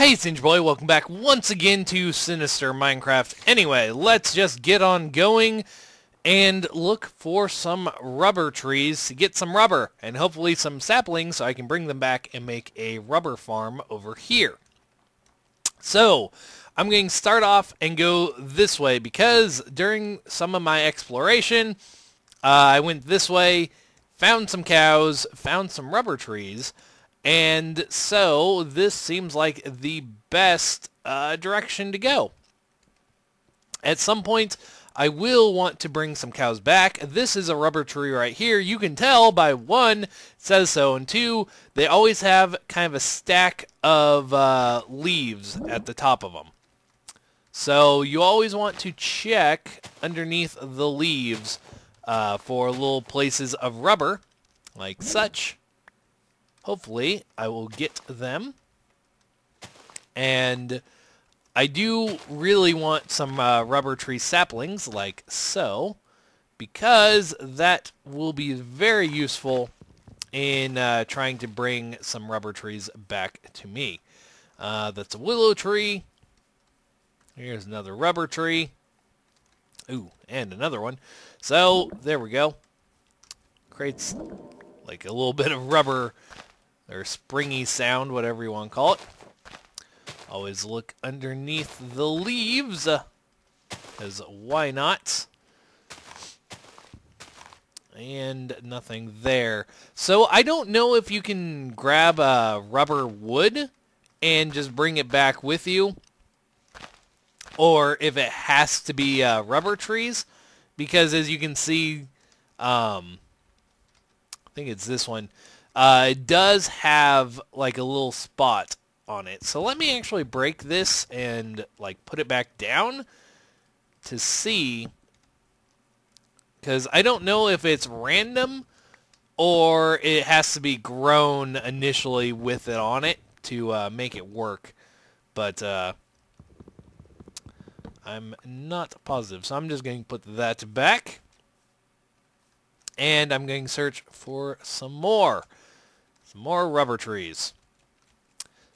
Hey Singe Boy, welcome back once again to Sinister Minecraft. Anyway, let's just get on going and look for some rubber trees to get some rubber and hopefully some saplings so I can bring them back and make a rubber farm over here. So, I'm going to start off and go this way because during some of my exploration, I went this way, found some cows, found some rubber trees, and so this seems like the best direction to go. At some point, I will want to bring some cows back. This is a rubber tree right here. You can tell by one, it says so, and two, they always have kind of a stack of leaves at the top of them. So you always want to check underneath the leaves for little places of rubber, like such. Hopefully, I will get them. And I do really want some rubber tree saplings, like so, because that will be very useful in trying to bring some rubber trees back to me. That's a willow tree. Here's another rubber tree. Ooh, and another one. So, there we go. Creates like a little bit of rubber or springy sound, whatever you want to call it. Always look underneath the leaves, because why not? And nothing there. So I don't know if you can grab rubber wood and just bring it back with you, or if it has to be rubber trees, because as you can see, I think it's this one, it does have like a little spot on it. So let me actually break this and like put it back down to see, because I don't know if it's random or it has to be grown initially with it on it to make it work. But I'm not positive. So I'm just going to put that back. And I'm going to search for some more rubber trees.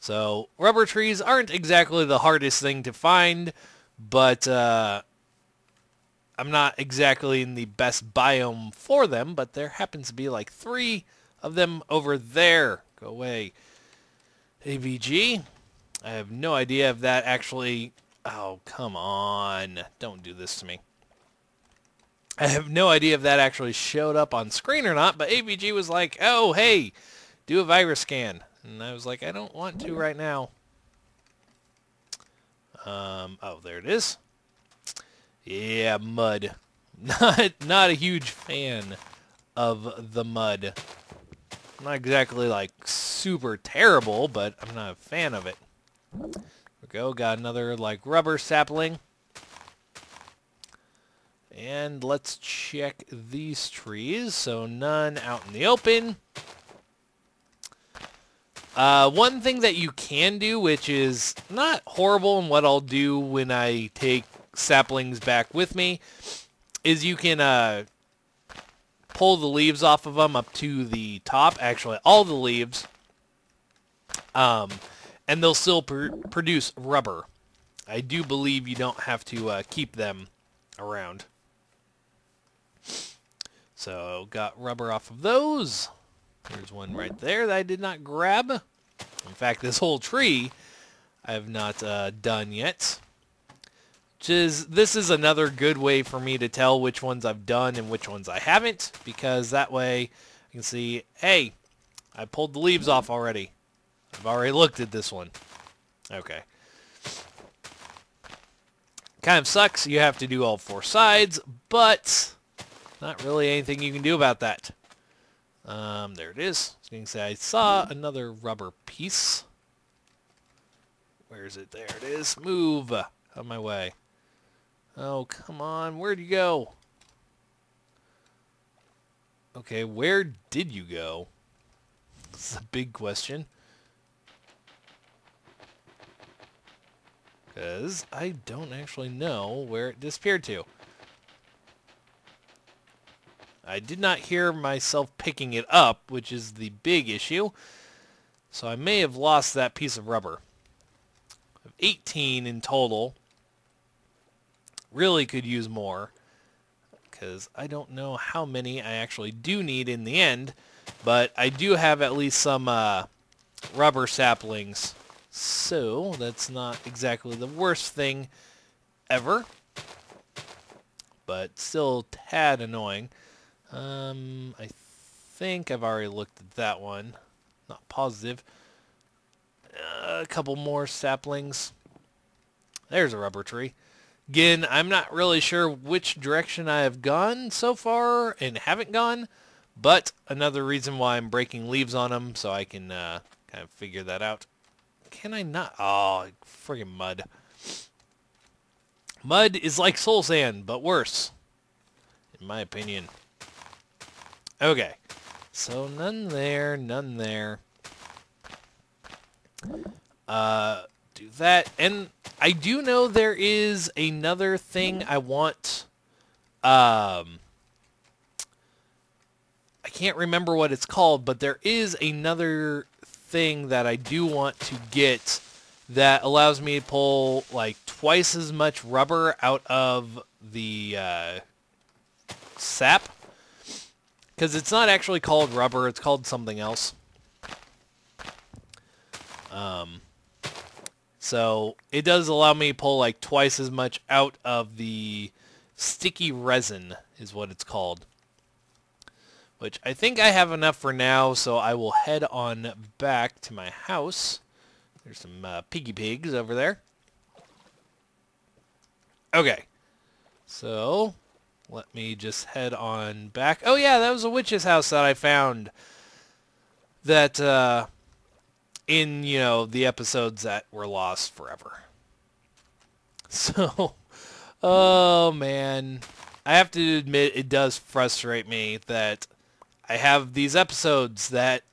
So rubber trees aren't exactly the hardest thing to find, but I'm not exactly in the best biome for them, but there happens to be like 3 of them over there. Go away. AVG. I have no idea if that actually... Oh, come on. Don't do this to me. I have no idea if that actually showed up on screen or not, but AVG was like, oh, hey, do a virus scan. And I was like, I don't want to right now. Oh, there it is. Yeah, mud. Not a huge fan of the mud. Not exactly like super terrible, but I'm not a fan of it. There we go. Got another like rubber sapling. And let's check these trees. So none out in the open. One thing that you can do, which is not horrible and what I'll do when I take saplings back with me, is you can pull the leaves off of them up to the top, actually all the leaves, and they'll still produce rubber. I do believe you don't have to keep them around. So, got rubber off of those. There's one right there that I did not grab. In fact, this whole tree I have not done yet. This is another good way for me to tell which ones I've done and which ones I haven't, because that way I can see, hey, I pulled the leaves off already. I've already looked at this one. Okay. Kind of sucks you have to do all 4 sides, but not really anything you can do about that. There it is. I was going to say I saw another rubber piece. Where is it? There it is. Move out of my way. Oh, come on. Where'd you go? Okay, where did you go? This is a big question. Because I don't actually know where it disappeared to. I did not hear myself picking it up, which is the big issue. So I may have lost that piece of rubber. 18 in total. Really could use more, because I don't know how many I actually do need in the end, but I do have at least some rubber saplings, so that's not exactly the worst thing ever, but still tad annoying. I think I've already looked at that one, not positive. A couple more saplings. There's a rubber tree. Again, I'm not really sure which direction I have gone so far and haven't gone, but another reason why I'm breaking leaves on them, so I can kind of figure that out. Can I not? Oh, friggin' mud. Mud is like soul sand, but worse, in my opinion. Okay, so none there, none there. Do that, and I do know there is another thing I want. I can't remember what it's called, but there is another thing that I do want to get that allows me to pull like twice as much rubber out of the sap. Because it's not actually called rubber, it's called something else. So it does allow me to pull like twice as much out of the sticky resin is what it's called. Which I think I have enough for now, so I will head on back to my house. There's some piggy pigs over there. Okay, so let me just head on back. Oh yeah, that was a witch's house that I found. That, in, you know, the episodes that were lost forever. So, oh man. I have to admit, it does frustrate me that I have these episodes that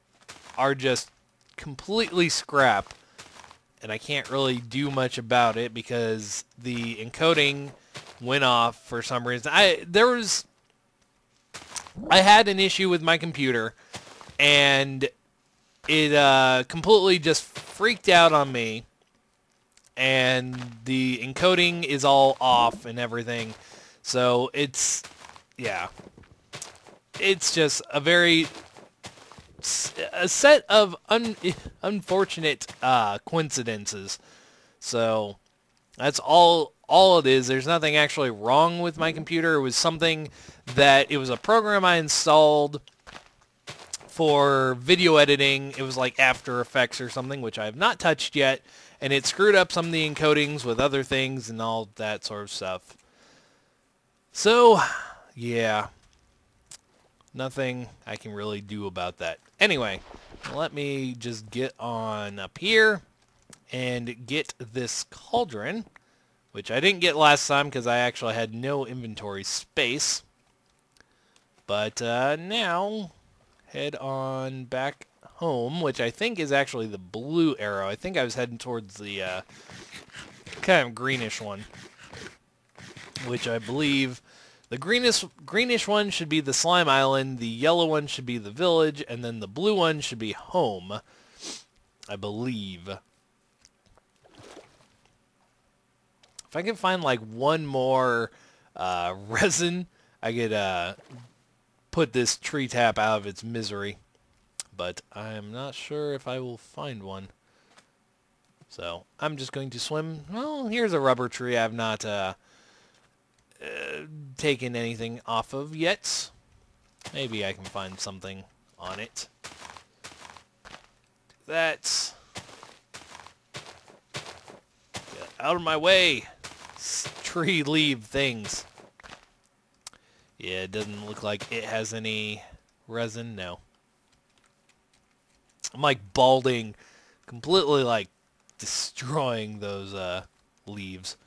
are just completely scrap, and I can't really do much about it because the encoding went off for some reason. I had an issue with my computer, and it completely just freaked out on me, and the encoding is all off and everything. So it's, yeah, it's just a set of unfortunate coincidences. So that's all it is. There's nothing actually wrong with my computer. It was something that, it was a program I installed for video editing. It was like After Effects or something, which I have not touched yet, and it screwed up some of the encodings with other things and all that sort of stuff. So, yeah, nothing I can really do about that. Anyway, let me just get on up here and get this cauldron, which I didn't get last time because I actually had no inventory space. But now, head on back home, which I think is actually the blue arrow. I think I was heading towards the kind of greenish one, which I believe the greenish one should be the slime island, the yellow one should be the village, and then the blue one should be home, I believe. If I can find like one more resin, I could put this tree tap out of its misery. But I'm not sure if I will find one. So I'm just going to swim. Well, here's a rubber tree I've not taken anything off of yet. Maybe I can find something on it. That's... Get out of my way! Tree leaf things. Yeah, it doesn't look like it has any resin. No. I'm like balding, completely like destroying those leaves.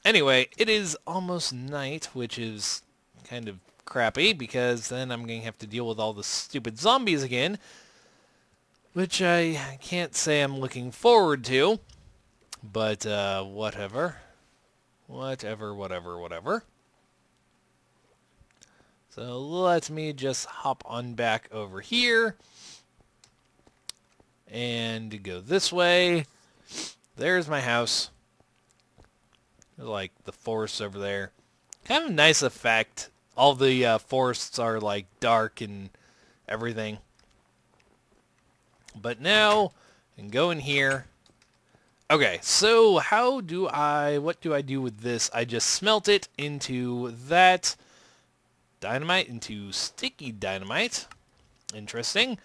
Anyway, it is almost night, which is kind of crappy because then I'm going to have to deal with all the stupid zombies again, which I can't say I'm looking forward to, but whatever. Whatever. So let me just hop on back over here and go this way. there's my house. There's like the forest over there. Kind of a nice effect. All the forests are like dark and everything. But now, I can go in here. Okay, so what do I do with this? I just smelt it into that dynamite, into sticky dynamite. Interesting.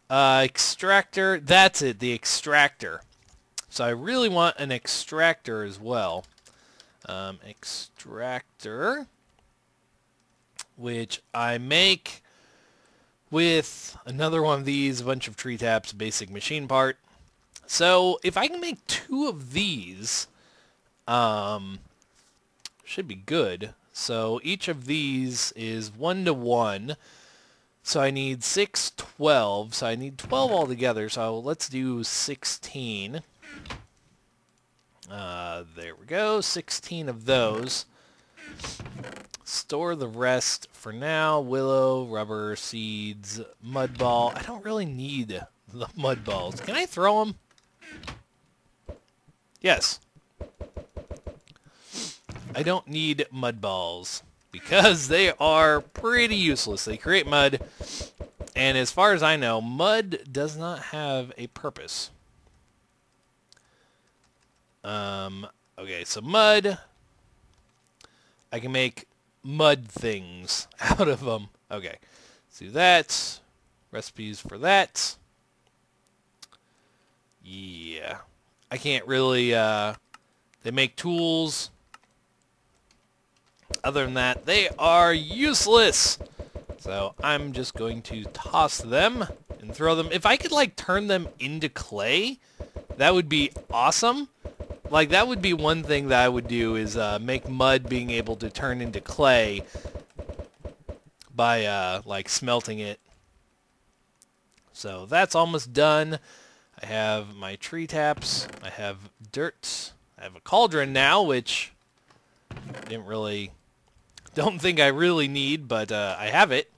Extractor, that's it, the extractor. So I really want an extractor as well. Extractor, which I make with another one of these, a bunch of tree taps, basic machine part. So if I can make 2 of these, should be good. So each of these is 1 to 1. So I need 6, 12. So I need 12 altogether. So let's do 16. There we go. 16 of those. Store the rest for now. Willow, rubber, seeds, mud ball. I don't really need the mud balls. Can I throw them? Yes. I don't need mud balls because they are pretty useless. They create mud, and as far as I know, mud does not have a purpose. Okay, so mud, I can make mud things out of them. Okay, let's do that. Recipes for that. Yeah. I can't really, they make tools. Other than that, they are useless. So I'm just going to toss them and throw them. If I could, like, turn them into clay, that would be awesome. Like, that would be one thing that I would do is make mud being able to turn into clay by, like, smelting it. So that's almost done. I have my tree taps. I have dirt. I have a cauldron now, which I don't think I really need, but I have it.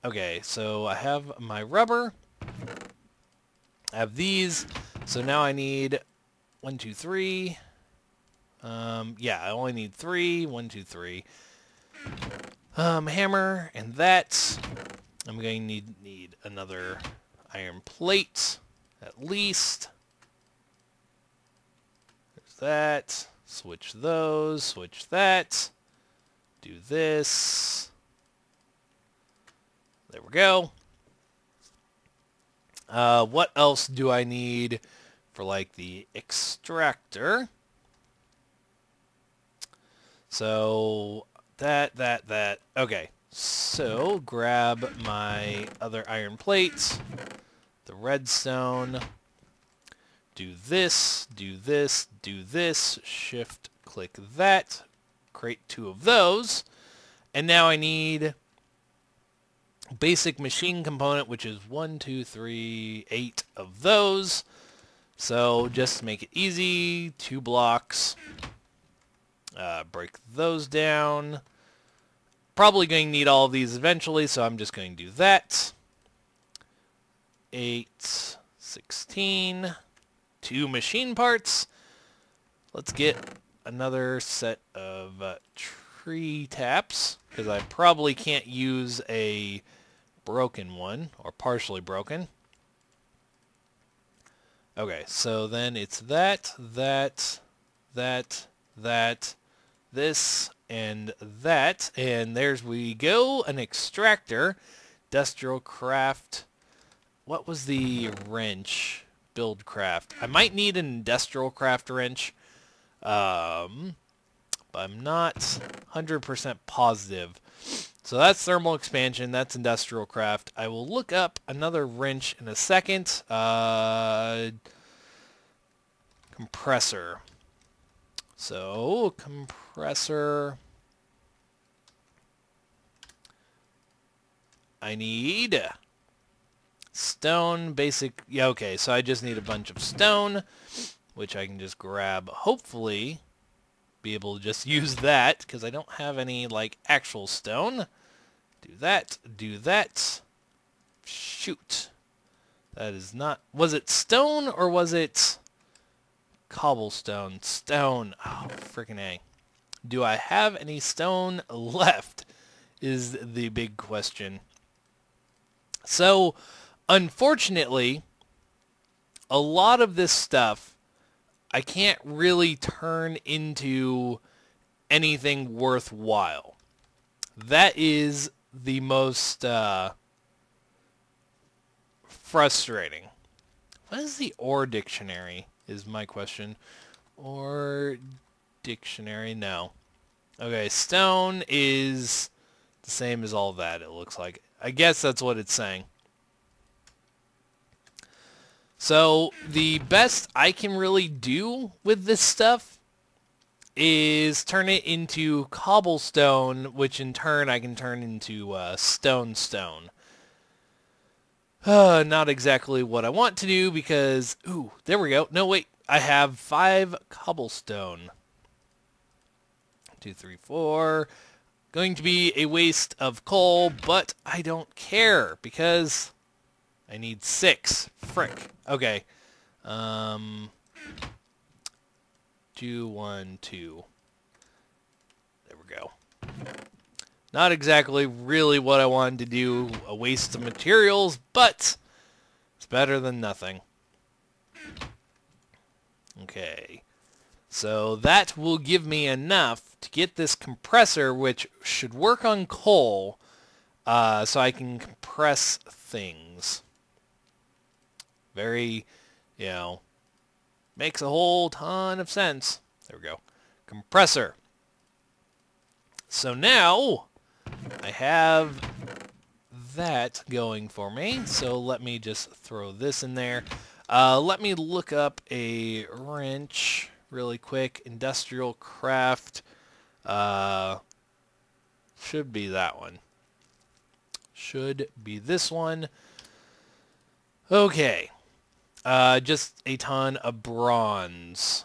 Okay, so I have my rubber. I have these. So now I need 1, 2, 3. Yeah, I only need 3. 1, 2, 3. Hammer and that. I'm going to need another iron plate, at least. There's that. Switch those. Switch that. Do this. There we go. What else do I need for, like, the extractor? So, that. Okay. So, grab my other iron plates, the redstone, do this, shift click that, create 2 of those, and now I need basic machine component, which is 1, 2, 3, 8 of those. So just to make it easy, 2 blocks, break those down. Probably going to need all of these eventually, so I'm just going to do that. 8, 16, 2 machine parts. Let's get another set of tree taps, because I probably can't use a broken one, or partially broken. Okay, so then it's that, this, and that, and there's we go, an extractor, industrial craft. What was the wrench? Build craft. I might need an industrial craft wrench, but I'm not 100% positive. So that's thermal expansion, that's industrial craft. I will look up another wrench in a second. Compressor. So, compressor. I need stone, basic, yeah, okay, so I just need a bunch of stone, which I can just grab, hopefully, be able to just use that, because I don't have any, like, actual stone. Do that, shoot. That is not, was it stone, or was it Cobblestone. Stone. Oh, freaking A. Do I have any stone left is the big question. So, unfortunately, a lot of this stuff I can't really turn into anything worthwhile. That is the most frustrating. What is the ore dictionary is my question. Ore dictionary, no. Okay, stone is the same as all that, it looks like. I guess that's what it's saying. So, the best I can really do with this stuff is turn it into cobblestone, which in turn I can turn into stone. Not exactly what I want to do because... Ooh, there we go. No, wait. I have 5 cobblestone. 2, 3, 4. Going to be a waste of coal, but I don't care because I need 6. Frick. Okay. 2, 1, 2. There we go. Not exactly really what I wanted to do, a waste of materials, but it's better than nothing. Okay. So that will give me enough to get this compressor, which should work on coal, so I can compress things. Very, makes a whole ton of sense. There we go. Compressor. So now I have that going for me. So let me just throw this in there. Let me look up a wrench really quick. Industrial craft. Should be that one. Should be this one. Okay. Just a ton of bronze.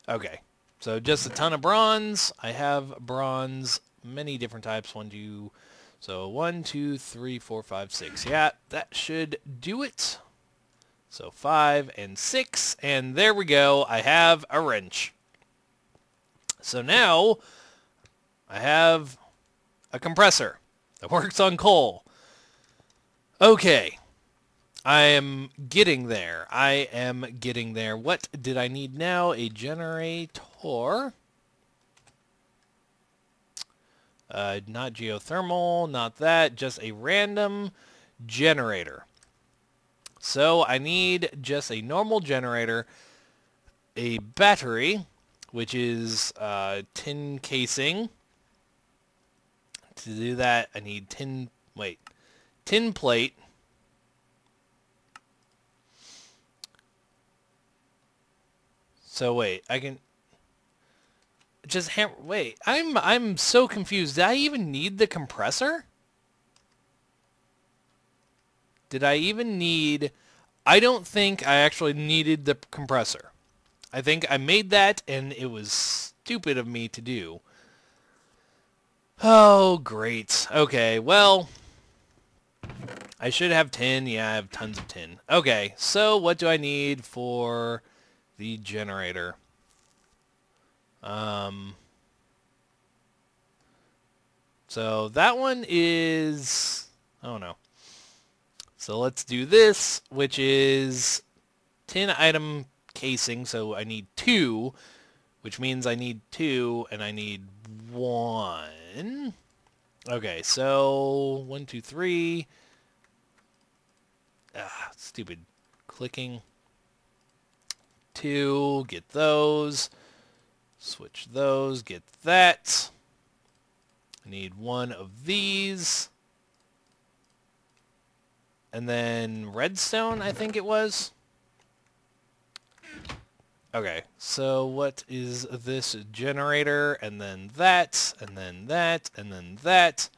Okay. So just a ton of bronze. I have bronze, many different types. 1, 2. So 1, 2, 3, 4, 5, 6. Yeah, that should do it. So 5 and 6. And there we go. I have a wrench. So now I have a compressor that works on coal. Okay. I am getting there. I am getting there. What did I need now? A generator. Not geothermal, not that. Just a random generator. So I need just a normal generator, a battery, which is tin casing. To do that, I need tin plate. So wait, I can just wait. I'm so confused. Did I even need the compressor? Did I even need... I don't think I actually needed the compressor. I think I made that and it was stupid of me to do. Oh, great. Okay, well, I should have tin. Yeah, I have tons of tin. Okay, so what do I need for the generator? So that one is... I don't know. So let's do this, which is tin item casing. So I need 2, which means I need 2, and I need 1. Okay, so 1, 2, 3. Stupid clicking. 2, get those. Switch those, get that. I need 1 of these. And then redstone, I think it was. Okay, so what is this generator? And then that, and then that, and then that.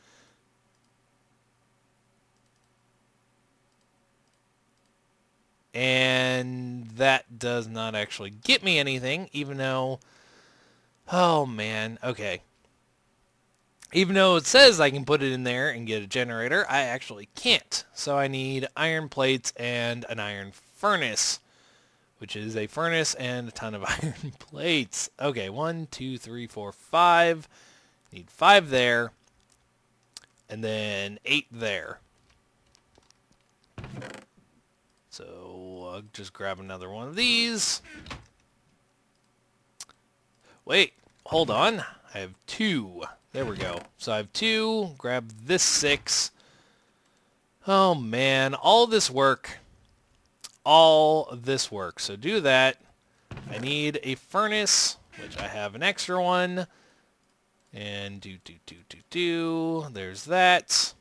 And that does not actually get me anything, even though... Oh, man. Okay. Even though it says I can put it in there and get a generator, I actually can't. So I need iron plates and an iron furnace, which is a furnace and a ton of iron plates. Okay, 1, 2, 3, 4, 5. Need 5 there. And then 8 there. So I'll just grab another one of these. Wait, hold on. I have 2. There we go. So I have 2. Grab this 6. Oh man, all this work. All this work. So do that. I need a furnace, which I have an extra one. And there's that.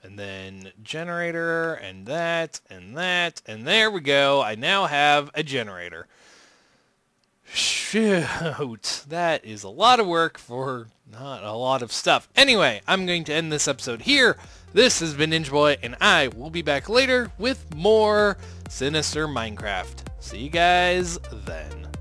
And then generator, and that, and that, and there we go. I now have a generator. Shoot, that is a lot of work for not a lot of stuff. Anyway, I'm going to end this episode here. This has been Ninja Boy, and I will be back later with more Sinister Minecraft. See you guys then.